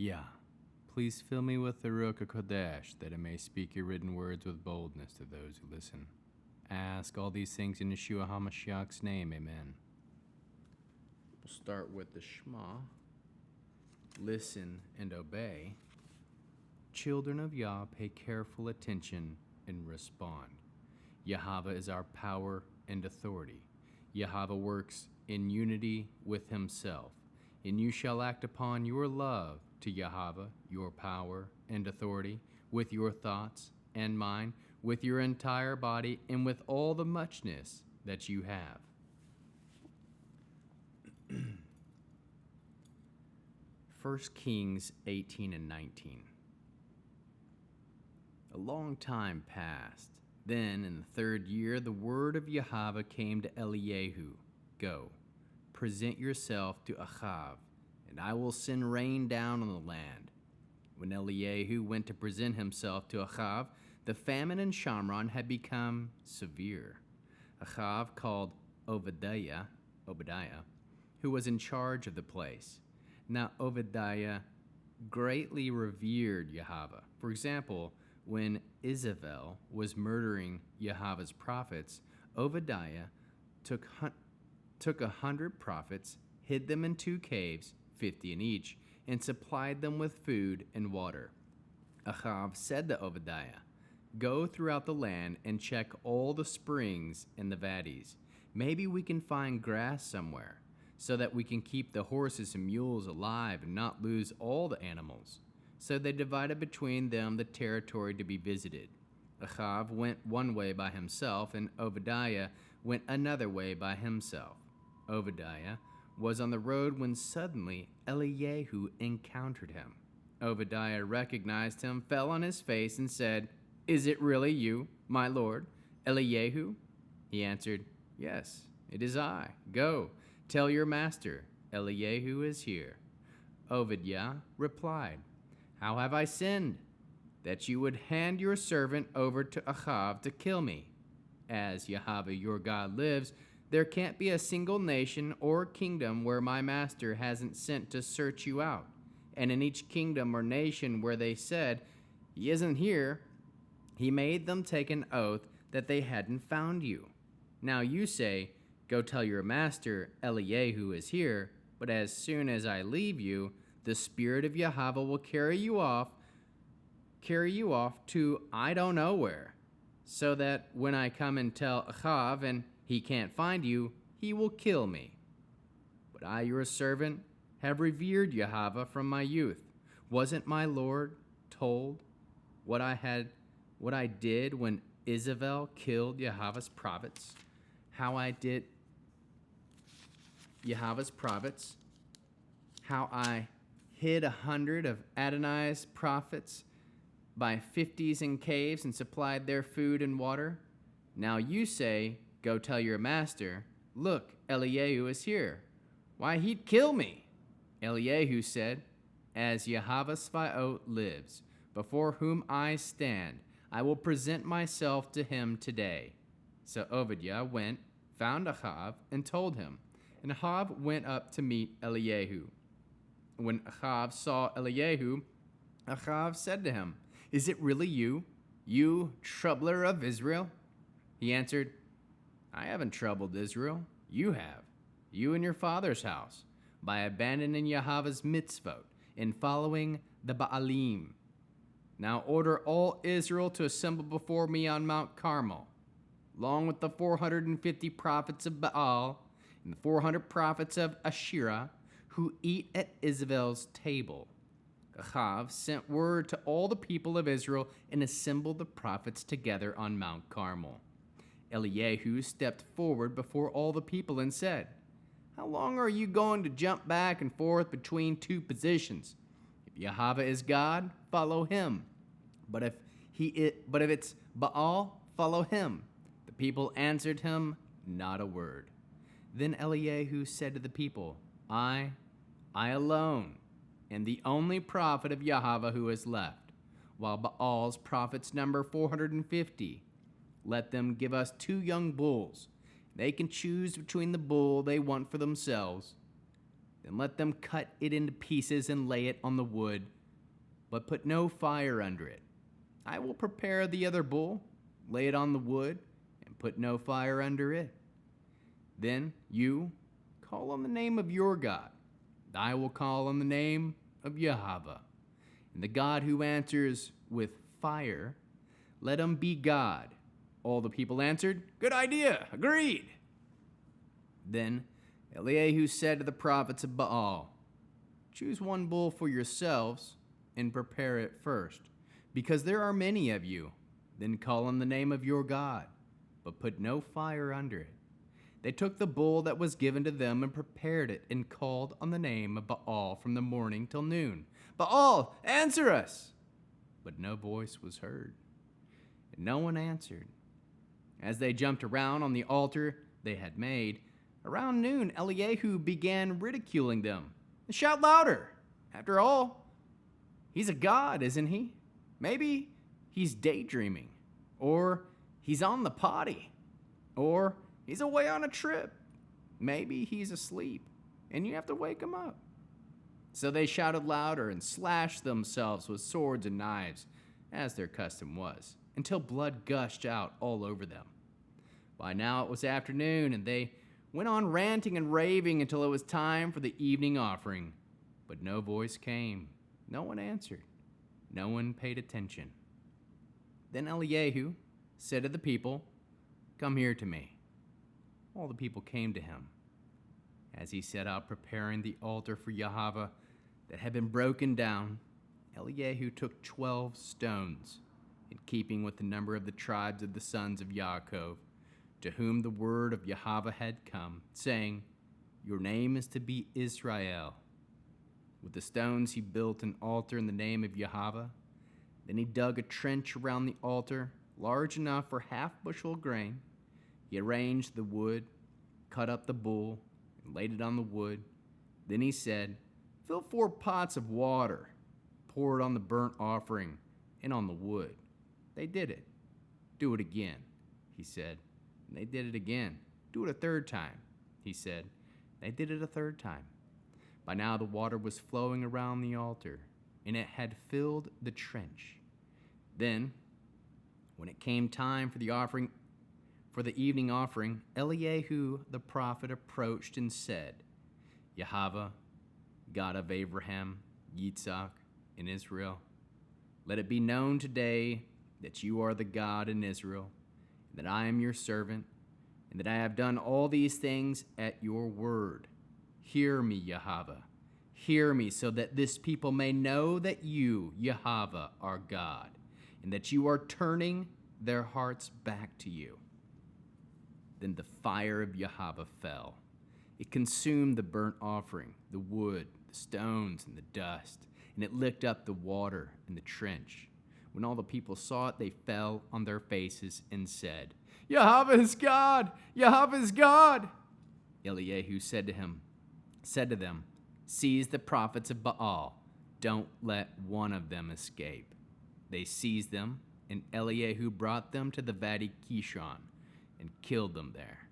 Yah, please fill me with the Ruach HaKodesh, that I may speak your written words with boldness to those who listen. Ask all these things in Yeshua HaMashiach's name, amen. We'll start with the Shema. Listen and obey. Children of Yah, pay careful attention and respond. Yahweh is our power and authority. Yahweh works in unity with himself, and you shall act upon your love to Yahweh, your power and authority, with your thoughts and mind, with your entire body, and with all the muchness that you have. 1 Kings 18 and 19. A long time passed. Then, in the 3rd year, the word of Yahweh came to Eliyahu. Go, present yourself to Achav, and I will send rain down on the land. When Eliyahu went to present himself to Achav, the famine in Shamron had become severe. Achav called Obadiah, who was in charge of the place. Now Obadiah greatly revered Yahweh. For example, when Isabel was murdering Yahweh's prophets, Obadiah took 100 prophets, hid them in 2 caves, 50 in each, and supplied them with food and water. Achav said to Obadiah, "Go throughout the land and check all the springs and the wadis. Maybe we can find grass somewhere, so that we can keep the horses and mules alive and not lose all the animals." So they divided between them the territory to be visited. Achav went one way by himself, and Obadiah went another way by himself. Obadiah was on the road when suddenly Eliyahu encountered him. Obadiah recognized him, fell on his face, and said, "Is it really you, my lord, Eliyahu?" He answered, "Yes, it is I. Go, tell your master, Eliyahu is here." Obadiah replied, "How have I sinned, that you would hand your servant over to Achav to kill me? As Yahweh your God lives, there can't be a single nation or kingdom where my master hasn't sent to search you out. And in each kingdom or nation where they said, 'He isn't here,' he made them take an oath that they hadn't found you. Now you say, 'Go tell your master, Eliyahu is here,' but as soon as I leave you, the Spirit of Yahweh will carry you off to I don't know where, so that when I come and tell Achav and he can't find you, he will kill me. But I, your servant, have revered Yahweh from my youth. Wasn't my Lord told what I did when Isabel killed Yahweh's prophets? How I did Yahweh's prophets? How I hid 100 of Adonai's prophets by 50s in caves and supplied their food and water? Now you say, 'Go tell your master, look, Eliyahu is here.' Why, he'd kill me." Eliyahu said, "As Yahweh Svaot lives, before whom I stand, I will present myself to him today." So Obadiah went, found Achav, and told him. And Achav went up to meet Eliyahu. When Achav saw Eliyahu, Achav said to him, "Is it really you, you troubler of Israel?" He answered, "I haven't troubled Israel. You have, you and your father's house, by abandoning Yahweh's mitzvot and following the Baalim. Now order all Israel to assemble before me on Mount Carmel, along with the 450 prophets of Baal and the 400 prophets of Asherah, who eat at Isabel's table." Achav sent word to all the people of Israel and assembled the prophets together on Mount Carmel. Eliyahu stepped forward before all the people and said, "How long are you going to jump back and forth between 2 positions? If Yahweh is God, follow him. But if it's Baal, follow him." The people answered him not a word. Then Eliyahu said to the people, I alone am the only prophet of Yahweh who is left, while Baal's prophets number 450. Let them give us 2 young bulls. They can choose between the bull they want for themselves. Then let them cut it into pieces and lay it on the wood, but put no fire under it. I will prepare the other bull, lay it on the wood, and put no fire under it. Then you call on the name of your God. I will call on the name of Yahweh. And the God who answers with fire, let him be God. All the people answered, Good idea, agreed. Then Eliyahu said to the prophets of Baal, Choose one bull for yourselves and prepare it first, because there are many of you. Then call on the name of your God, but put no fire under it. They took the bull that was given to them and prepared it and called on the name of Baal from the morning till noon. Baal, answer us! But no voice was heard, and no one answered. As they jumped around on the altar they had made, around noon Eliyahu began ridiculing them. Shout louder! After all, he's a god, isn't he? Maybe he's daydreaming, or he's on the potty, or he's away on a trip. Maybe he's asleep, and you have to wake him up. So they shouted louder and slashed themselves with swords and knives, as their custom was, until blood gushed out all over them. By now it was afternoon, and they went on ranting and raving until it was time for the evening offering. But no voice came. No one answered. No one paid attention. Then Eliyahu said to the people, Come here to me. All the people came to him. As he set out preparing the altar for Yahweh that had been broken down, Eliyahu took 12 stones, in keeping with the number of the tribes of the sons of Yaakov, to whom the word of Yahweh had come, saying, Your name is to be Israel. With the stones he built an altar in the name of Yahweh. Then he dug a trench around the altar, large enough for half bushel of grain. He arranged the wood, cut up the bull, and laid it on the wood. Then he said, Fill 4 pots of water, pour it on the burnt offering and on the wood. They did it. Do it again, he said. And they did it again. Do it a third time, he said. They did it a third time. By now the water was flowing around the altar, and it had filled the trench. Then, when it came time for the evening offering, Eliyahu the prophet approached and said, Yahweh, God of Abraham, Yitzhak, and Israel, let it be known today that you are the God in Israel, and that I am your servant, and that I have done all these things at your word. Hear me, Yahweh. Hear me, so that this people may know that you, Yahweh, are God, and that you are turning their hearts back to you. Then the fire of Yahweh fell. It consumed the burnt offering, the wood, the stones, and the dust, and it licked up the water in the trench. When all the people saw it, they fell on their faces and said, Yahweh is God! Yahweh is God! Eliyahu said to them, Seize the prophets of Baal. Don't let one of them escape. They seized them, and Eliyahu brought them to the Vadi Kishon and killed them there.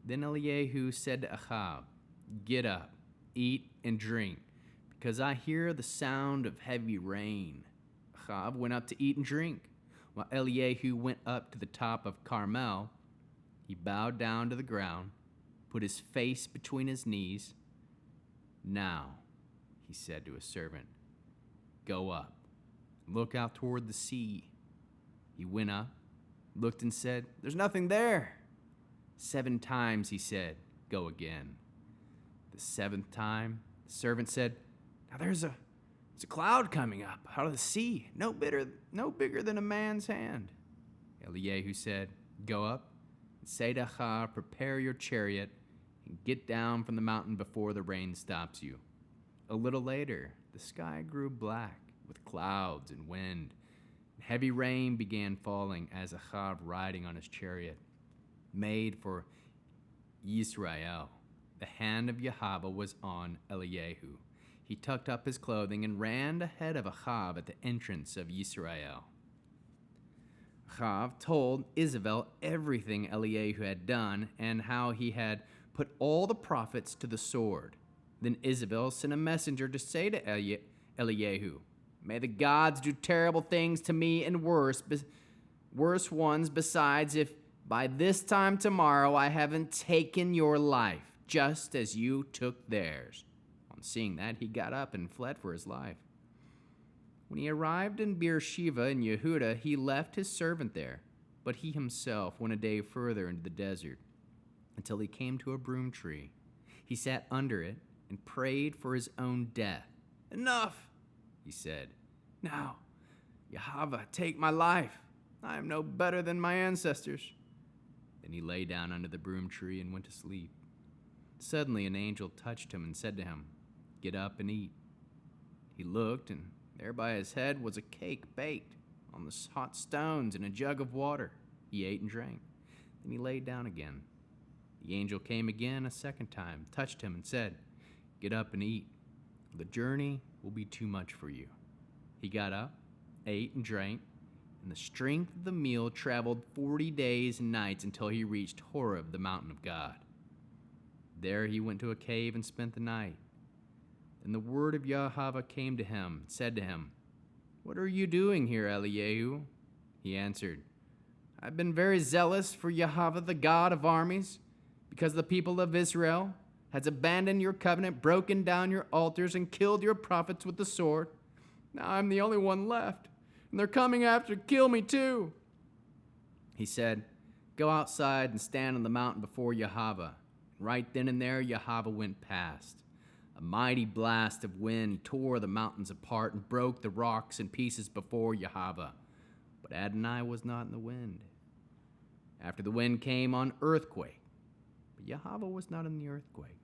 Then Eliyahu said to Achav, Get up, eat and drink, because I hear the sound of heavy rain. Achav went up to eat and drink. While Eliyahu went up to the top of Carmel, he bowed down to the ground, put his face between his knees. Now, he said to his servant, Go up, look out toward the sea. He went up, looked and said, There's nothing there. 7 times he said, Go again. The 7th time, the servant said, Now there's a cloud coming up out of the sea, no bigger than a man's hand. Eliyahu said, Go up and say to Achav, Prepare your chariot and get down from the mountain before the rain stops you. A little later, the sky grew black with clouds and wind. Heavy rain began falling as Achav, riding on his chariot, made for Yisrael. The hand of Yahweh was on Eliyahu. He tucked up his clothing and ran ahead of Achav at the entrance of Yisrael. Achav told Isabel everything Eliyahu had done and how he had put all the prophets to the sword. Then Isabel sent a messenger to say to Eliyahu, "May the gods do terrible things to me and worse ones besides, if by this time tomorrow I haven't taken your life, just as you took theirs." On seeing that, he got up and fled for his life. When he arrived in Beersheba in Yehuda, he left his servant there, but he himself went a day further into the desert until he came to a broom tree. He sat under it and prayed for his own death. "Enough," he said. "Now, Yahweh, take my life. I am no better than my ancestors." Then he lay down under the broom tree and went to sleep. Suddenly an angel touched him and said to him, "Get up and eat." He looked, and there by his head was a cake baked on the hot stones and a jug of water. He ate and drank. Then he lay down again. The angel came again a second time, touched him, and said, "Get up and eat. The journey will be too much for you." He got up, ate and drank, and the strength of the meal traveled 40 days and nights until he reached Horeb, the mountain of God. There he went to a cave and spent the night. Then the word of Yahweh came to him and said to him, "What are you doing here, Eliyahu?" He answered, "I've been very zealous for Yahweh, the God of armies, because the people of Israel has abandoned your covenant, broken down your altars, and killed your prophets with the sword. Now I'm the only one left, and they're coming after to kill me too." He said, "Go outside and stand on the mountain before Yahweh." Right then and there Yahweh went past. A mighty blast of wind tore the mountains apart and broke the rocks in pieces before Yahweh. But Adonai was not in the wind. After the wind came an earthquake, but Yahweh was not in the earthquake.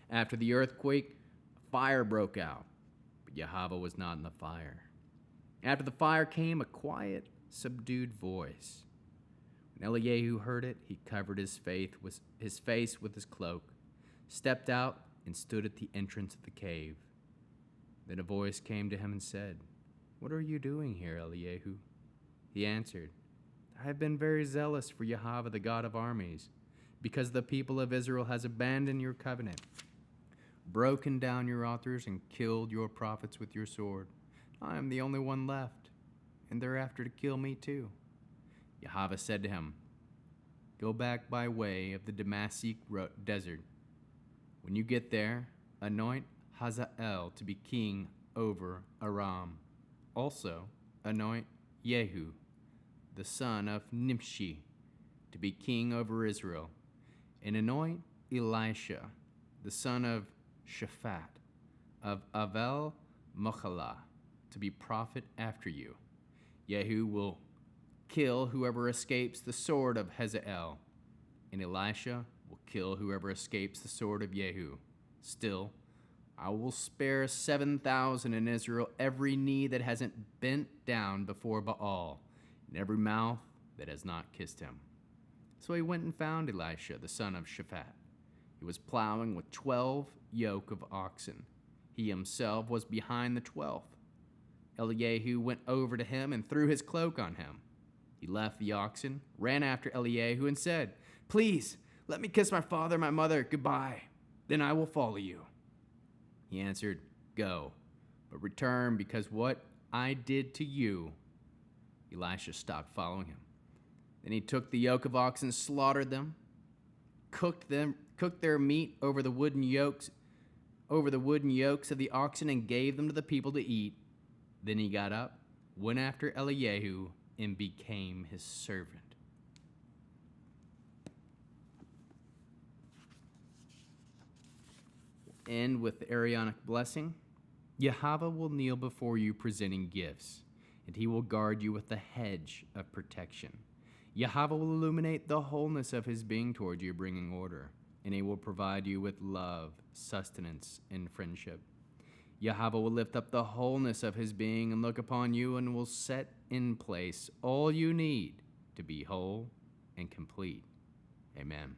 After the earthquake, a fire broke out, but Yahweh was not in the fire. After the fire came a quiet, subdued voice. When Eliyahu heard it, he covered his face with his cloak, stepped out, and stood at the entrance of the cave. Then a voice came to him and said, "What are you doing here, Eliyahu?" He answered, "I have been very zealous for Yahweh, the God of armies, because the people of Israel has abandoned your covenant, broken down your altars, and killed your prophets with your sword. I am the only one left, and they're after to kill me too." Yahweh said to him, "Go back by way of the Damascus desert. When you get there, anoint Hazael to be king over Aram. Also, anoint Jehu, the son of Nimshi, to be king over Israel. And anoint Elisha, the son of Shaphat, of Avel Mochalah, to be prophet after you. Jehu will kill whoever escapes the sword of Hazael, and Elisha will kill whoever escapes the sword of Jehu. Still, I will spare 7,000 in Israel, every knee that hasn't bent down before Baal, and every mouth that has not kissed him." So he went and found Elisha, the son of Shaphat. He was plowing with 12 yoke of oxen. He himself was behind the 12th. Eliyahu went over to him and threw his cloak on him. He left the oxen, ran after Eliyahu, and said, "Please, let me kiss my father and my mother goodbye. Then I will follow you." He answered, "Go, but return, because what I did to you." Elisha stopped following him. Then he took the yoke of oxen, slaughtered them, cooked their meat over the wooden yokes of the oxen, and gave them to the people to eat. Then he got up, went after Eliyahu, and became his servant. We'll end with the Aaronic blessing. Yahweh will kneel before you presenting gifts, and he will guard you with a hedge of protection. Yahweh will illuminate the wholeness of his being toward you, bringing order, and he will provide you with love, sustenance, and friendship. Yahweh will lift up the wholeness of his being and look upon you, and will set in place all you need to be whole and complete. Amen.